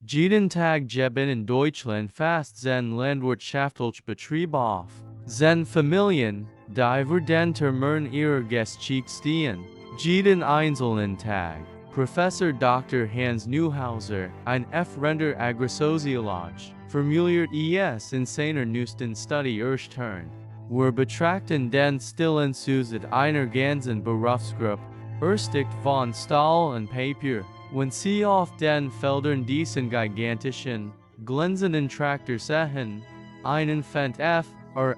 Jeden Tag geben in Deutschland fast zehn Landwirtschaftliche Betriebe auf. Zehn Familien, die werden termern ihrer Geschichte stehen. Jeden einzelnen Tag. Professor Dr. Hans Neuhauser, ein F-Render Agrosoziologe, formuliert es in seiner neuesten Studie erstern. Wir betrachten den stillen Zusatz einer ganzen Berufsgruppe, erstigt von Stahl und Papier, wenn sie auf den Feldern diesen gigantischen, glänzenden Traktor sehen, einen Fendt F,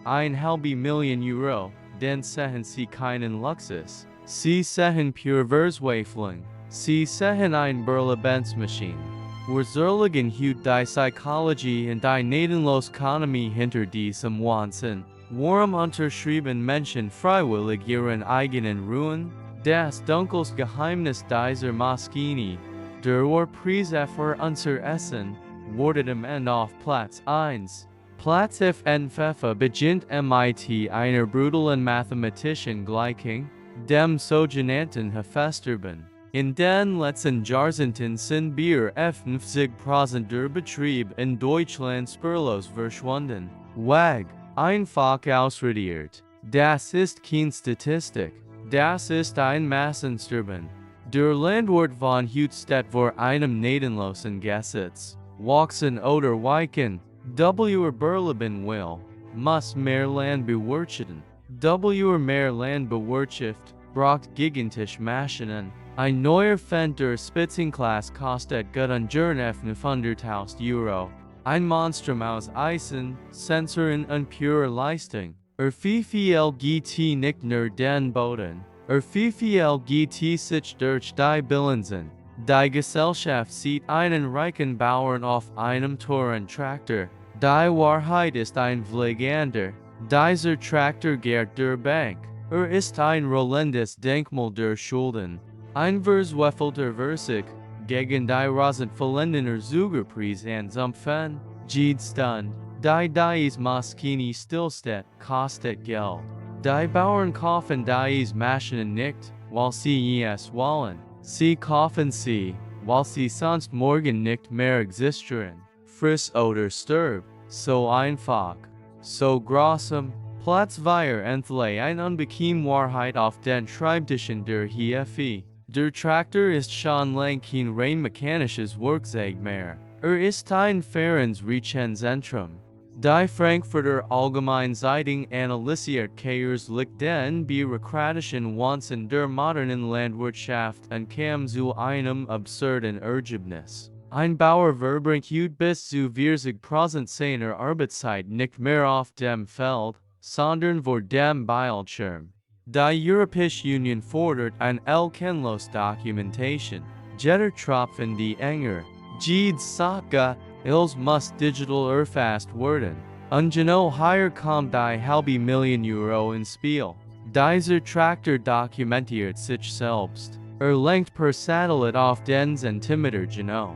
eine halbe Million Euro, dann sehen sie keinen Luxus. Sie sehen pure Verzweiflung. Sie sehen ein Berlebensmaschine. Wir zerlegen heute die Psychologie und die Gnadenlosökonomie hinter diesem Wahnsinn. Warum unterschrieben Menschen freiwillig ihren eigenen Ruin? Das dunkles Geheimnis dieser Maschine, der Preis für unser Essen, wortet am Ende auf Platz 1. Platz 5 beginnt mit einer brutalen mathematischen Gleichung, dem sogenannten Hefesterben. In den letzten Jahrzehnten sind 50% der Betriebe in Deutschland spurlos verschwunden. Weg, einfach ausradiert. Das ist keine Statistik. Das ist ein Massensterben. Der Landwirt von heute steht vor einem gnadenlosen Gesetz. Wachsen oder weichen, berleben will, muss mehr Land bewirtschaften. Mehr Land bewirtschaftet, braucht gigantische Maschinen. Ein neuer Fendt der Spitzenklasse kostet gut und gern 500.000 Euro. Ein Monstrum aus Eisen, Sensoren und purer Leistung. Wie viel geht nicht nur den Boden? Wie viel geht sich durch die Bilanzen? Die Gesellschaft sieht einen reichen Bauern auf einem teuren Traktor. Die Wahrheit ist ein Pflegander. Dieser Traktor gehört der Bank. Ist ein rollendes Denkmal der Schulden. Ein verzweifelter Versuch, gegen die rasend verlängernder Zugerpreis anzumpfen, Stund, die Maschine stillsteht, kostet Geld. Die Bauern kaufen die Maschinen nicht, weil sie es wollen. Sie kaufen sie, weil sie sonst morgen nicht mehr existieren. Friss oder stirb, so einfach, so grausam. Platz 4 enthle ein unbequem Wahrheit auf den Schreibtischen der HFE. Der Traktor ist schon lang kein rein mechanisches Werkzeug mehr. Ist ein fahrens Rechenzentrum. Die Frankfurter Allgemeine Zeitung analysiert Licht den bürokratischen Wahnsinn der modernen Landwirtschaft und kam zu einem absurden Ergebnis. Ein Bauer verbringt heute bis zu 40% seiner Arbeitszeit nicht mehr auf dem Feld, sondern vor dem Bildschirm. Die Europäische Union fordert eine Erkennlos Dokumentation. Jeder Tropfen die enger. Jede Sache, ils muss digital erfasst werden. Genau hier kommt die halbe Million Euro ins Spiel. Dieser Traktor dokumentiert sich selbst. Lenkt per Satellit auf den Zentimeter genau.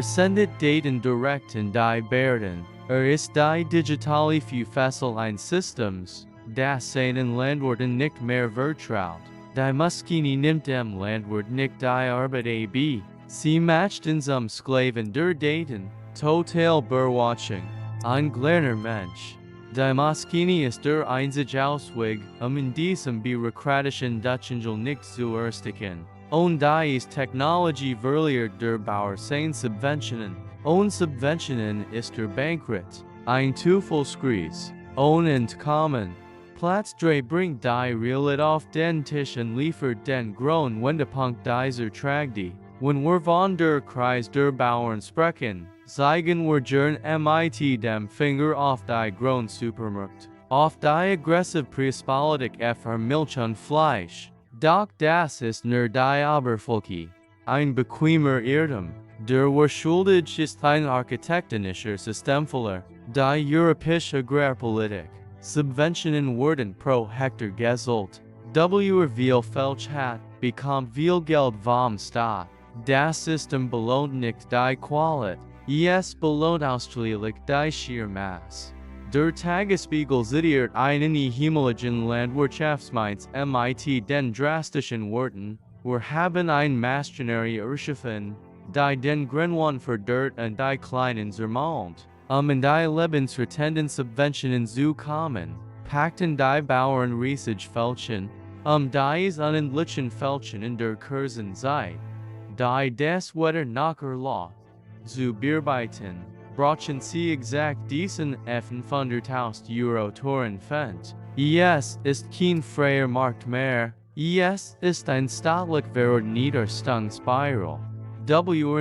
Sendet Daten direkt in die Daten. Ist die digitale Verfassung ein Systems, das seinen Landwirten nicht mehr vertraut. Die Maschine nimmt dem Landwirt nicht die Arbeit ab. Sie macht ihn zum Sklaven der Daten. Total Überwachung. Ein kleiner Mensch. Die Maschine ist der einzige Ausweg, in diesem bürokratischen Dschungel nicht zu ersticken. Und die Technologie verliert der Bauer seine Subventionen. Und Subventionen ist der Bankrott. Ein Teufelskreis. Ohne Entkommen. Platz 3 bringt die Realität auf den Tisch und liefert den großen Wendepunkt dieser Tragödie. Wenn wir von der Kreis der Bauern sprechen, zeigen wir gern mit dem Finger auf die großen Supermärkte, auf die aggressive Preispolitik für Milch und Fleisch. Doch das ist nur die Oberfläche. Ein bequemer Irrtum. Der verschuldet ist ein architektonischer Systemfehler. Die europäische Agrarpolitik. Subventionen werden pro Hektar gezahlt. Viel Falsch hat, bekommt viel Geld vom Staat. Das System belohnt nicht die Qualität. Es belohnt ausschließlich die Schiermasse. Der Tagesspiegel zitiert einen ehemaligen Landwirtschaftsminister mit den drastischen Worten: Wir haben ein Maschinenry erschaffen, die den Grenwan für Dirt und die Kleinen Zermalt, und die Lebensrettenden Subventionen zu kommen, packten die Bauern riesig Fälchen, dies unendlichen Fälchen in der Kurzen Zeit, die des Wetter nachher Law, zu bearbeiten, brachen sie exakt diesen 500.000 Euro Toren Fendt. Es ist kein freier Markt mehr, es ist ein staatlich Niederstungsspiral.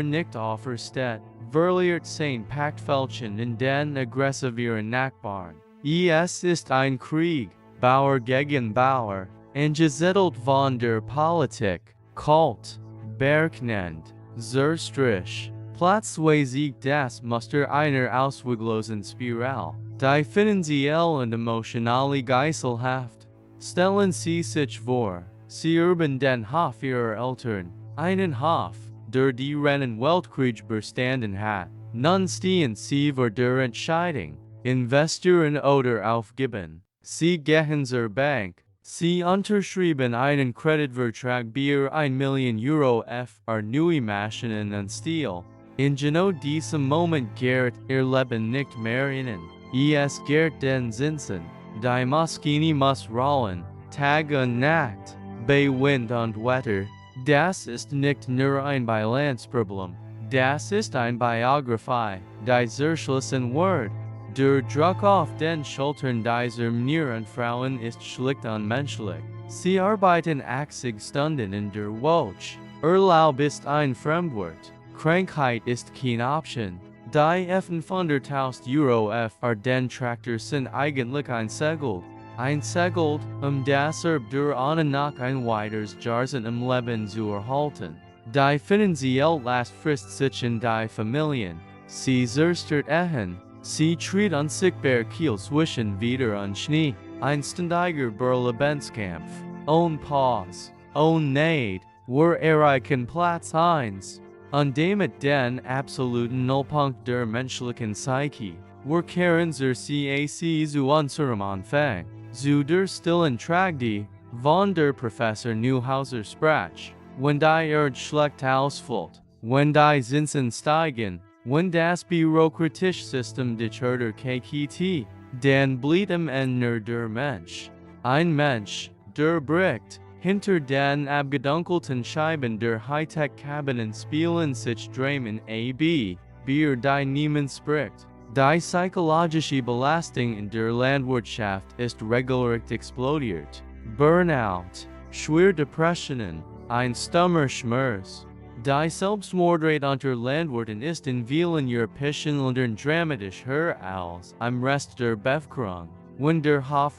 Nicht offerstedt, verliert sein Paktfälchen in den aggressivieren Nachbarn. Es ist ein Krieg, Bauer gegen Bauer, angezettelt von der Politik, kalt, bergnend, zerstrich. Plötzlich das Muster einer ausweglosen Spiral, die finanziell und emotionale Geiselhaft, stellen sie sich vor, sie erben den Hof ihrer Eltern, einen Hof, der die Rennen Weltkrieg bestanden hat, nun stehen sie vor der Entscheidung, investieren oder aufgeben, sie gehen zur Bank, sie unterschrieben einen Kreditvertrag für 1 Million Euro für neue Maschinen und Stil. In genau diesem Moment gehrt ihr Leben nicht mehr ihnen. Es gehrt den Zinsen. Die Maschine muss rollen, Tag und Nacht, bei Wind und Wetter. Das ist nicht nur ein Bilanzproblem. Das ist ein Biografie, die zerschlossen wird. Der Druck auf den Schultern dieser Männer und Frauen ist schlicht unmenschlich. Sie arbeiten 80 Stunden in der Woche. Urlaub ist ein Fremdwort. Krankheit ist keine Option. Die 500.000 Euro für den Traktor sind eigentlich einzegelt, das Erbe der Ahne nach ein weiteres Jahrzehnt im Leben zu erhalten. Die finanzielle Last frisst sich in die Familien. Sie zerstört Ehen. Sie tritt unsichtbar Kiel zwischen Wieder und Schnee. Ein ständiger Berlebenskampf. Ohne Pause. Ohne Neid. Wir erreichen Platz 1. Und damit den absoluten Nullpunkt der menschlichen Psyche. Wir kehren zur CAC zu unserem Anfang. Zu der stillen Tragödie, von der Professor Neuhauser sprach. Wenn die Erde schlecht ausfällt, wenn die Zinsen steigen, wenn das bürokratische System dich Herder KKT, dann bleibt am Ende nur der Mensch. Ein Mensch, der bricht. Hinter den abgedunkelten Scheiben der Hightech-Kabinen spielen sich Dramen AB, Bier die niemand spricht. Die psychologische Belastung in der Landwirtschaft ist regelrecht explodiert. Burnout, schwere Depressionen, ein stummer Schmerz. Die Selbstmordrate unter Landwirten ist in vielen europäischen Ländern dramatisch höher als im Rest der Bevölkerung. Wenn der Hof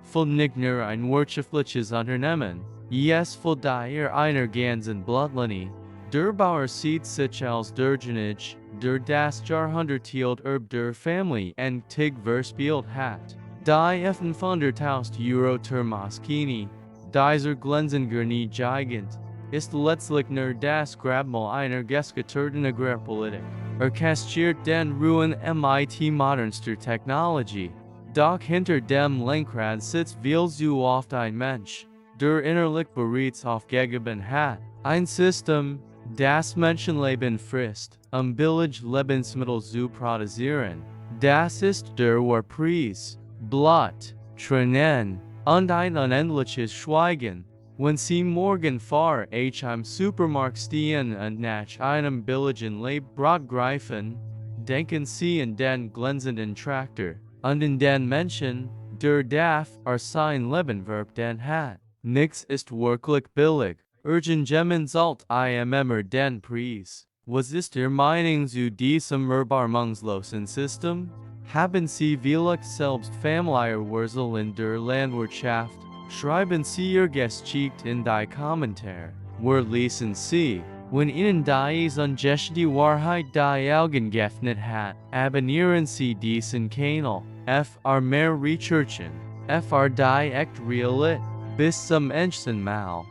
voll nicht nur ein wirtschaftliches Unternehmen, es voll die einer ganzen Blutlinie. Der Bauer sieht sich als derjenige, der das jahrhundertealtes Erbe der Familie endlich verspielt hat. Die 500.000 Euro ter Maschine, dieser glänzende Gigant, ist letztlich nur das Grabmal einer gestörten Agrarpolitik. Orchestriert den Ruin mit modernster Technologie. Doch hinter dem Lenkrad sitzt viel zu oft ein Mensch, der innerlich bereits aufgegeben hat. Ein System, das Menschenleben frisst, billig Lebensmittel zu produzieren. Das ist der Preis. Blut, Tränen, und ein unendliches Schweigen. Wenn Sie morgen vor im Supermarkt stehen und nach einem billigen Leibbrot greifen, denken Sie an den glänzenden Traktor. Und in den Menschen, der sein Leben verloren hat. Nichts ist wirklich billig. Irgendjemand zahlt immer den Preis. Was ist Ihr Meinung zu diesem erbarmungslosen System? Haben Sie vielleicht selbst familiäre Wurzeln in der Landwirtschaft? Schreiben Sie Ihr Geschichte in die Kommentare. Wir lesen Sie. Wenn Ihnen die ungeschehte Wahrheit die Augen geöffnet hat, abonnieren Sie diesen Kanal. Mehr Recherchen. Die echt Realit. Bis zum nächsten Mal.